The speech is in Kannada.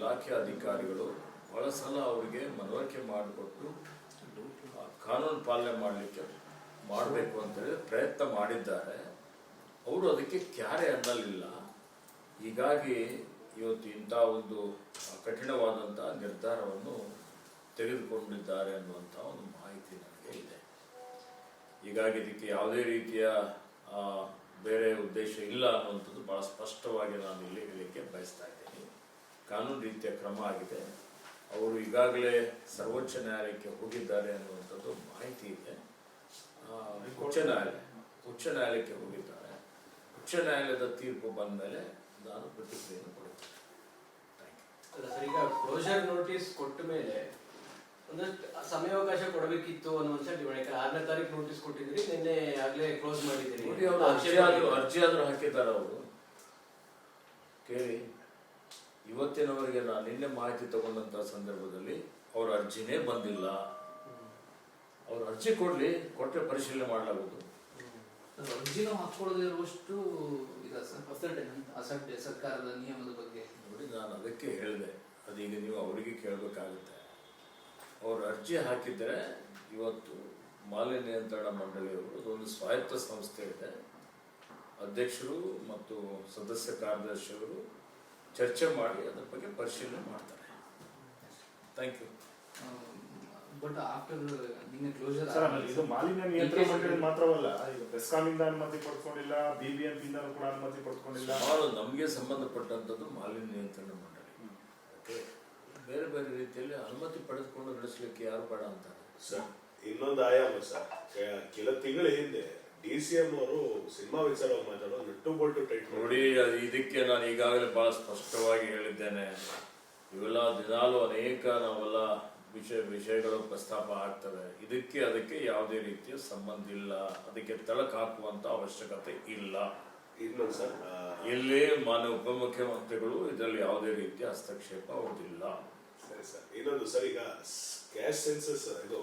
ಇಲಾಖೆ ಅಧಿಕಾರಿಗಳು ಬಹಳ ಸಲ ಅವರಿಗೆ ಮನವರಿಕೆ ಮಾಡಿಕೊಟ್ಟು ಕಾನೂನು ಪಾಲನೆ ಮಾಡಬೇಕು ಅಂತೇಳಿ ಪ್ರಯತ್ನ ಮಾಡಿದ್ದಾರೆ. ಅವರು ಅದಕ್ಕೆ ಕ್ಯಾರೆ ಅನ್ನಲಿಲ್ಲ. ಹೀಗಾಗಿ ಇವತ್ತು ಇಂಥ ಒಂದು ಕಠಿಣವಾದಂಥ ನಿರ್ಧಾರವನ್ನು ತೆಗೆದುಕೊಂಡಿದ್ದಾರೆ ಅನ್ನುವಂಥ ಒಂದು ಮಾಹಿತಿ ನನಗೆ ಇದೆ. ಹೀಗಾಗಿ ಇದಕ್ಕೆ ಯಾವುದೇ ರೀತಿಯ ಬೇರೆ ಉದ್ದೇಶ ಇಲ್ಲ ಅನ್ನುವಂಥದ್ದು ಭಾಳ ಸ್ಪಷ್ಟವಾಗಿ ನಾನು ಇಲ್ಲಿ ಹೇಳಲಿಕ್ಕೆ ಬಯಸ್ತಾ ಇದ್ದೀನಿ. ಕಾನೂನು ರೀತಿಯ ಕ್ರಮ ಆಗಿದೆ. ಅವರು ಈಗಾಗಲೇ ಸರ್ವೋಚ್ಚ ನ್ಯಾಯಾಲಯಕ್ಕೆ ಹೋಗಿದ್ದಾರೆ ಅನ್ನುವಂಥದ್ದು ಮಾಹಿತಿ ಇದೆ. ಉಚ್ಚ ನ್ಯಾಯಾಲಯಕ್ಕೆ ಹೋಗಿದ್ದಾರೆ. ಉಚ್ಚ ನ್ಯಾಯಾಲಯದ ತೀರ್ಪು ಬಂದ ಮೇಲೆ ನಾನು ಪ್ರತಿಕ್ರಿಯೆಯನ್ನು ಕೊಡುತ್ತೇನೆ. ಸರ್, ಈಗ ಕ್ಲೋಸರ್ ನೋಟಿಸ್ ಕೊಟ್ಟ ಮೇಲೆ ಒಂದಷ್ಟು ಸಮಯಾವಕಾಶ ಕೊಡಬೇಕಿತ್ತು ಅನ್ನುವಂಥ ಡಿಮಾಂಡ್. 6ನೇ ತಾರೀಕು ನೋಟಿಸ್ ಕೊಟ್ಟಿದ್ರಿ, ನಿನ್ನೆ ಆಗ್ಲೇ ಕ್ಲೋಸ್ ಮಾಡಿದ್ದೀರಿ. ಅರ್ಜಿ ಆದ್ರೂ ಹಾಕಿದ್ದಾರೆ ಅವರು. ಕೇಳಿ, ಇವತ್ತಿನವರೆಗೆ ನಾನು ನಿನ್ನೆ ಮಾಹಿತಿ ತಗೊಂಡಂತ ಸಂದರ್ಭದಲ್ಲಿ ಅವ್ರ ಅರ್ಜಿನೇ ಬಂದಿಲ್ಲ. ಅವ್ರ ಅರ್ಜಿ ಕೊಟ್ಟರೆ ಪರಿಶೀಲನೆ ಮಾಡಲಾಗುವುದು. ಅರ್ಜಿನೂ ಹಾಕೊಳ್ಳದೆ ಇರುವಷ್ಟು ಅಸಡ್ಡೆ ಸರ್ಕಾರದ ನಿಯಮದ ಬಗ್ಗೆ ನೋಡಿ, ನಾನು ಅದಕ್ಕೆ ಹೇಳಿದೆ. ಅದೀಗ ನೀವು ಅವರಿಗೆ ಕೇಳಬೇಕಾಗುತ್ತೆ. ಅವರು ಅರ್ಜಿ ಹಾಕಿದರೆ ಇವತ್ತು ಮಾಲಿನ್ಯ ನಿಯಂತ್ರಣ ಮಂಡಳಿಯವರು ಅದೊಂದು ಸ್ವಾಯತ್ತ ಸಂಸ್ಥೆ ಇದೆ. ಅಧ್ಯಕ್ಷರು ಮತ್ತು ಸದಸ್ಯ ಕಾರ್ಯದರ್ಶಿಯವರು ಚರ್ಚೆ ಮಾಡಿ ಅದರ ಬಗ್ಗೆ ಪರಿಶೀಲನೆ ಮಾಡ್ತಾರೆ. Thank you. ಬಟ್ ಆಫ್ಟರ್ ನಿನ್ನೆ ಕ್ಲೋಸರ್ ಇದು ಮಾಲಿನ್ಯ ನಿಯಂತ್ರಣ ಮಂಡಳಿ ಮಾತ್ರವಲ್ಲ, ಈಗ ಬೆಸ್ಕಾಂನಿಂದ ಅನುಮತಿ ಪಡ್ಕೊಂಡಿಲ್ಲ, BBMP ಇಂದ ಕೂಡ ಅನುಮತಿ ಪಡ್ಕೊಂಡಿಲ್ಲ. ನಮಗೆ ಸಂಬಂಧಪಟ್ಟಂಥದ್ದು ಮಾಲಿನ್ಯ ನಿಯಂತ್ರಣ ಮಂಡಳಿ. ಬೇರೆ ಬೇರೆ ರೀತಿಯಲ್ಲಿ ಅನುಮತಿ ಪಡೆದುಕೊಂಡು ನಡೆಸಲಿಕ್ಕೆ ಯಾರು ಬೇಡ ಅಂತಾರೆ. ಸರ್, ಇನ್ನೊಂದು ಆಯಾಮ ಸರ್, ಕೆಲ ತಿಂಗಳ ಹಿಂದೆ DCM ಅವರು ಸಿನಿಮಾ ವಿಚಾರವಾಗಿ ಮಾತಾಡೋ ನಟ್ಟು ಬೋಲ್ಟು ಟೈಟ್ ನೋಡಿ. ಇದಕ್ಕೆ ನಾನು ಈಗಾಗಲೇ ಬಹಳ ಸ್ಪಷ್ಟವಾಗಿ ಹೇಳಿದ್ದೇನೆ. ಇವೆಲ್ಲ ದಿನಾಲು ಅನೇಕ ನಾವೆಲ್ಲ ವಿಷಯಗಳು ಪ್ರಸ್ತಾಪ ಆಗ್ತವೆ. ಅದಕ್ಕೆ ಯಾವುದೇ ರೀತಿಯ ಸಂಬಂಧ ಇಲ್ಲ. ಅದಕ್ಕೆ ತಳಕು ಹಾಕುವಂತ ಅವಶ್ಯಕತೆ ಇಲ್ಲ. ಇನ್ನೊಂದು ಸರ್, ಇಲ್ಲಿ ಮಾನ್ಯ ಉಪಮುಖ್ಯಮಂತ್ರಿಗಳು ಇದರಲ್ಲಿ ಯಾವುದೇ ರೀತಿಯ ಹಸ್ತಕ್ಷೇಪ ಅವ್ರದಿಲ್ಲ. ಸರಿ ಸರ್, ಇನ್ನೊಂದು ಸರ್, ಈಗ ಕ್ಯಾಶ್ ಸೆನ್ಸಸ್ ಇದು